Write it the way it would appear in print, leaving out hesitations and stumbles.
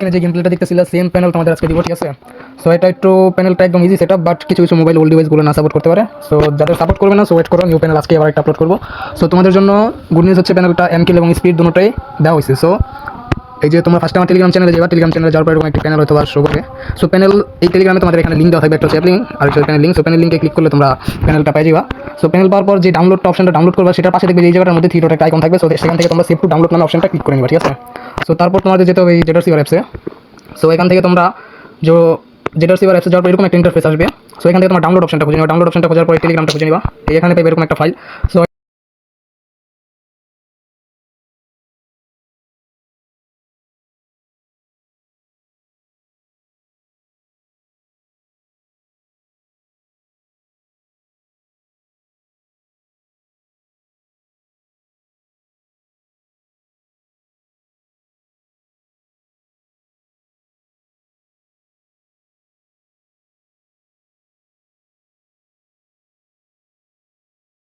স্ক্রিনে যে game প্লেটা দেখতেছিল same panel তোমাদের আজকে দিব, ঠিক আছে। সো এটা একটু প্যানেলটা একদম ইজি সেটআপ, বাট কিছু কিছু মোবাইল ওল্ড ডিভাইসগুলো না সাপোর্ট করতে পারে। সো যাদের সাপোর্ট করবে না সো ওয়েট করো, নিউ প্যানেল আজকে আবার একটা আপলোড করবো। সো তোমাদের জন্য গুড নিউজ হচ্ছে প্যানেলটা এমকিল এবং স্পিড দুটোটাই দেওয়া হয়েছে। সো এই যে তোমরা ফার্স্ট আমার টেলিগ্রাম চ্যানেলে যাবা, টেলিগ্রাম চ্যানেলে যাওয়ার পর এরকম একটা প্যানেল হয়তো বা শো করবে। সো প্যানেল এই টেলিগ্রামে তোমাদের এখানে লিঙ্ক দেওয়া থাকবে, একটা চ্যাপ লিঙ্ক আর একটা প্যানেল লিঙ্ক। সো প্যানেল লিঙ্কে ক্লিক করলে তোমরা প্যানেলটা পেয়ে যাবা। সো প্যানেল পাওয়ার পর যে ডাউনলোডটা অপশনটা ডাউনলোড করবা সেটার পাশে দেখবে এই জায়গাটার মধ্যে থ্রি ডট একটা আইকন থাকবে। সো সেখান থেকে তোমরা সেভ টু ডাউনলোড নামে অপশনটা ক্লিক করে নিবা, ঠিক আছে। সো তারপর তোমাদের যেতে হবে এই জেটার সিভার অ্যাপসে। সো এখান থেকে তোমরা জেটার সিভার অ্যাপসে যাওয়ার পর এরকম একটা ইন্টারফেস আসবে। সো এখান থেকে তোমার ডাউনলোড অপশনটা খুঁজে নিবা, ডাউনলোড অপশনটা খোঁজার পর টেলিগ্রামটা খুঁজে নিবা, এখানে পাইবে এরকম একটা ফাইল। সো